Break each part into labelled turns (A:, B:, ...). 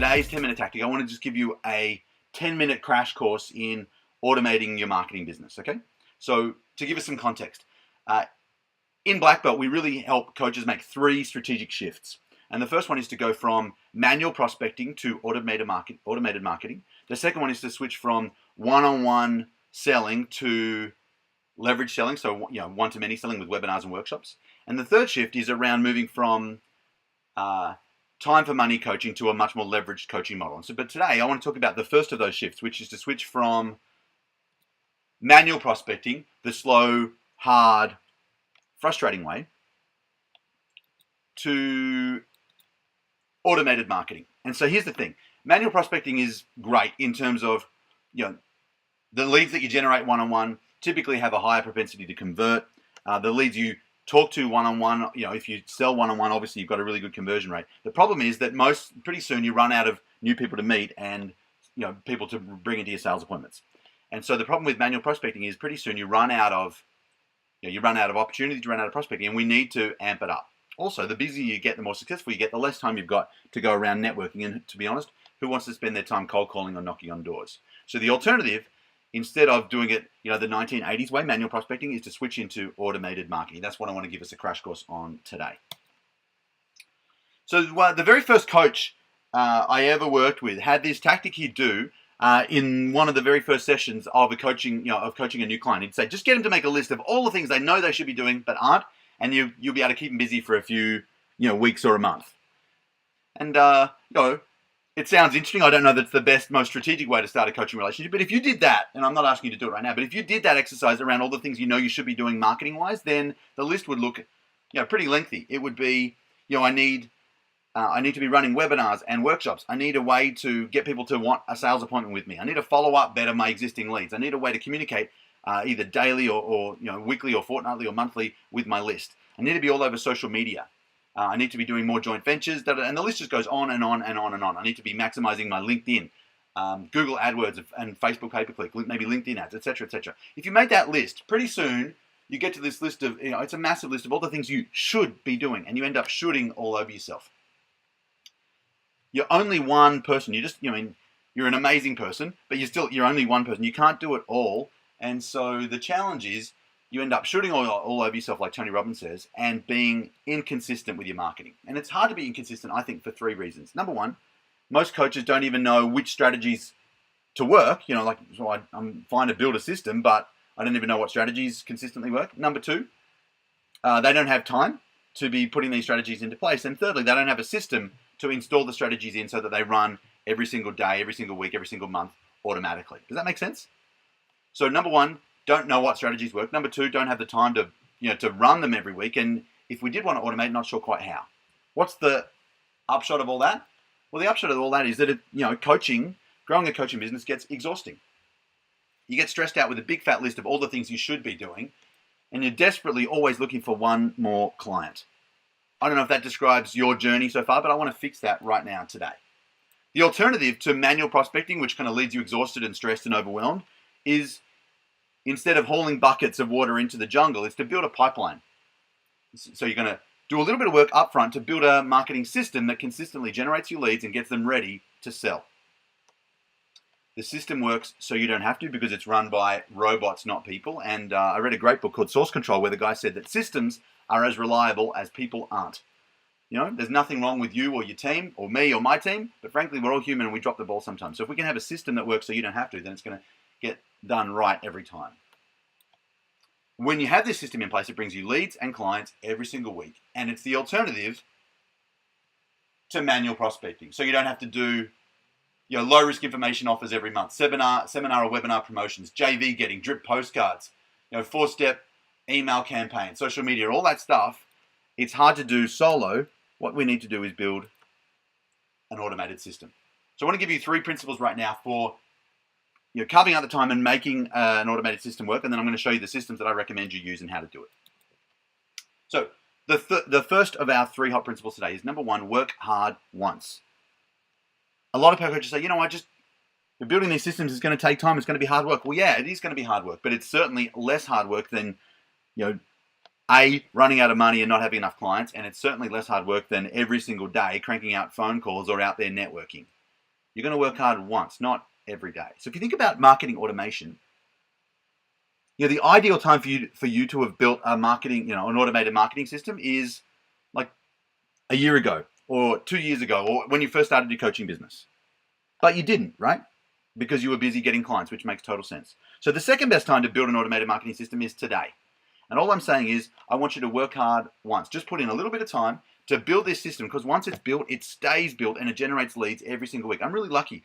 A: today's 10-minute tactic, I want to just give you a 10-minute crash course in automating your marketing business, okay? So to give us some context, in Black Belt, we really help coaches make 3 strategic shifts. And the first one is to go from manual prospecting to automated marketing. The second one is to switch from one-on-one selling to leverage selling, so one-to-many selling with webinars and workshops. And the third shift is around moving from time for money coaching to a much more leveraged coaching model. But today I want to talk about the first of those shifts, which is to switch from manual prospecting, the slow, hard, frustrating way, to automated marketing. And so here's the thing. Manual prospecting is great in terms of, the leads that you generate one-on-one typically have a higher propensity to convert. The leads you talk to one-on-one, if you sell one-on-one, obviously you've got a really good conversion rate. The problem is that pretty soon you run out of new people to meet and people to bring into your sales appointments. And so the problem with manual prospecting is pretty soon you run out of opportunities, you run out of prospecting, and we need to amp it up. Also, the busier you get, the more successful you get, the less time you've got to go around networking. And to be honest, who wants to spend their time cold calling or knocking on doors? So the alternative, instead of doing it, the 1980s way, manual prospecting, is to switch into automated marketing. That's what I want to give us a crash course on today. So the very first coach I ever worked with had this tactic he'd do in one of the very first sessions of coaching a new client. He'd say, just get them to make a list of all the things they know they should be doing but aren't, and you'll be able to keep them busy for a few weeks or a month. And it sounds interesting. I don't know that's the best, most strategic way to start a coaching relationship, but if you did that, and I'm not asking you to do it right now, but if you did that exercise around all the things you should be doing marketing-wise, then the list would look pretty lengthy. It would be, I need to be running webinars and workshops. I need a way to get people to want a sales appointment with me. I need to follow up better my existing leads. I need a way to communicate either daily or weekly or fortnightly or monthly with my list. I need to be all over social media. I need to be doing more joint ventures, and the list just goes on and on and on and on. I need to be maximizing my LinkedIn, Google AdWords and Facebook pay-per-click, maybe LinkedIn ads, etc., etc. If you make that list, pretty soon you get to this list of, it's a massive list of all the things you should be doing, and you end up shooting all over yourself. You're only one person. You're an amazing person, but you're only one person. You can't do it all. And so the challenge is you end up shooting all over yourself, like Tony Robbins says, and being inconsistent with your marketing. And it's hard to be inconsistent, I think, for 3 reasons. Number one, most coaches don't even know which strategies to work. I'm fine to build a system, but I don't even know what strategies consistently work. Number 2, they don't have time to be putting these strategies into place. And thirdly, they don't have a system to install the strategies in so that they run every single day, every single week, every single month automatically. Does that make sense? So number 1, don't know what strategies work. Number 2, don't have the time to run them every week. And if we did want to automate, not sure quite how. What's the upshot of all that? Well, the upshot of all that is that growing a coaching business gets exhausting. You get stressed out with a big fat list of all the things you should be doing, and you're desperately always looking for one more client. I don't know if that describes your journey so far, but I want to fix that right now today. The alternative to manual prospecting, which kind of leaves you exhausted and stressed and overwhelmed, is instead of hauling buckets of water into the jungle, is to build a pipeline. So you're going to do a little bit of work up front to build a marketing system that consistently generates your leads and gets them ready to sell. The system works so you don't have to, because it's run by robots, not people. And I read a great book called Source Control where the guy said that systems are as reliable as people aren't. There's nothing wrong with you or your team or me or my team, but frankly, we're all human and we drop the ball sometimes. So if we can have a system that works so you don't have to, then it's going to get done right every time. When you have this system in place, it brings you leads and clients every single week. And it's the alternative to manual prospecting. So you don't have to do low risk information offers every month, seminar or webinar promotions, JV getting, drip postcards, 4-step email campaign, social media, all that stuff. It's hard to do solo. What we need to do is build an automated system. So I want to give you 3 principles right now for carving out the time and making an automated system work, and then I'm going to show you the systems that I recommend you use and how to do it. So the first of our 3 hot principles today is number 1, work hard once. A lot of coaches say, building these systems is going to take time. It's going to be hard work. Well, yeah, it is going to be hard work, but it's certainly less hard work than, running out of money and not having enough clients, and it's certainly less hard work than every single day cranking out phone calls or out there networking. You're going to work hard once, not every day. So if you think about marketing automation, the ideal time for you to have built a marketing, an automated marketing system is like a year ago or 2 years ago or when you first started your coaching business. But you didn't, right? Because you were busy getting clients, which makes total sense. So the second best time to build an automated marketing system is today. And all I'm saying is I want you to work hard once. Just put in a little bit of time to build this system, because once it's built, it stays built and it generates leads every single week. I'm really lucky.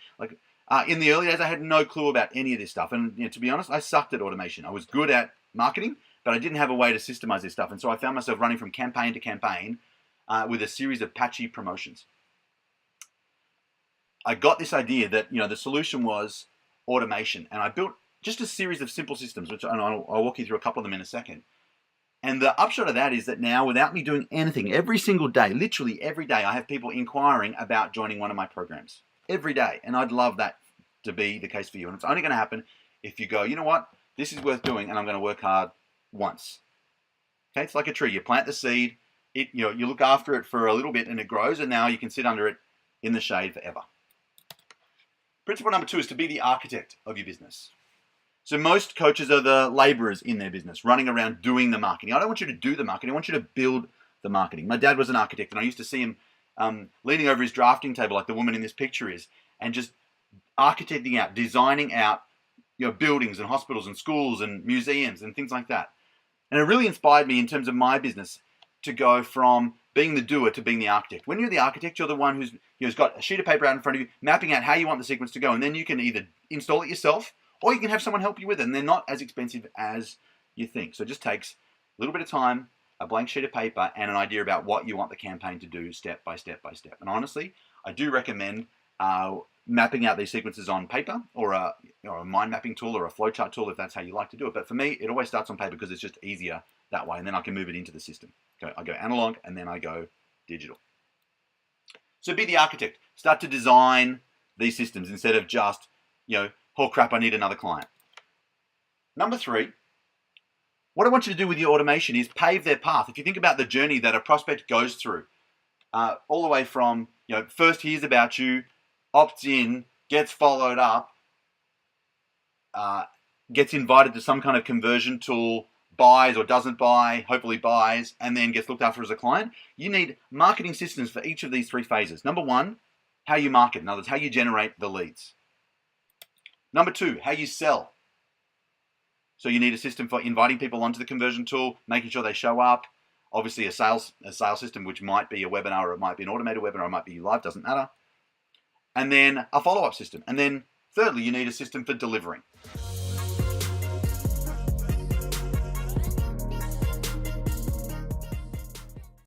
A: In the early days, I had no clue about any of this stuff. And to be honest, I sucked at automation. I was good at marketing, but I didn't have a way to systemize this stuff. And so I found myself running from campaign to campaign with a series of patchy promotions. I got this idea that the solution was automation, and I built just a series of simple systems, which I'll walk you through a couple of them in a second. And the upshot of that is that now, without me doing anything, every single day, literally every day, I have people inquiring about joining one of my programs every day. And I'd love that to be the case for you. And it's only going to happen if you go, you know what, this is worth doing, and I'm going to work hard once. Okay, it's like a tree. You plant the seed, you look after it for a little bit, and it grows, and now you can sit under it in the shade forever. Principle number 2 is to be the architect of your business. So most coaches are the laborers in their business, running around doing the marketing. I don't want you to do the marketing. I want you to build the marketing. My dad was an architect, and I used to see him leaning over his drafting table like the woman in this picture is, and just architecting out, designing out buildings and hospitals and schools and museums and things like that. And it really inspired me in terms of my business to go from being the doer to being the architect. When you're the architect, you're the one who's got a sheet of paper out in front of you, mapping out how you want the sequence to go, and then you can either install it yourself or you can have someone help you with it, and they're not as expensive as you think. So it just takes a little bit of time, a blank sheet of paper, and an idea about what you want the campaign to do step by step by step. And honestly, I do recommend mapping out these sequences on paper or a mind mapping tool or a flowchart tool if that's how you like to do it. But for me, it always starts on paper because it's just easier that way, and then I can move it into the system. I go analog and then I go digital. So be the architect. Start to design these systems instead of just, oh crap, I need another client. Number 3, what I want you to do with your automation is pave their path. If you think about the journey that a prospect goes through, all the way from, first hears about you, opts in, gets followed up, gets invited to some kind of conversion tool, buys or doesn't buy, hopefully buys, and then gets looked after as a client. You need marketing systems for each of these 3 phases. Number 1, how you market. In other words, how you generate the leads. Number 2, how you sell. So you need a system for inviting people onto the conversion tool, making sure they show up. Obviously a sales system, which might be a webinar, or it might be an automated webinar, or it might be live, doesn't matter. And then a follow-up system. And then thirdly, you need a system for delivering.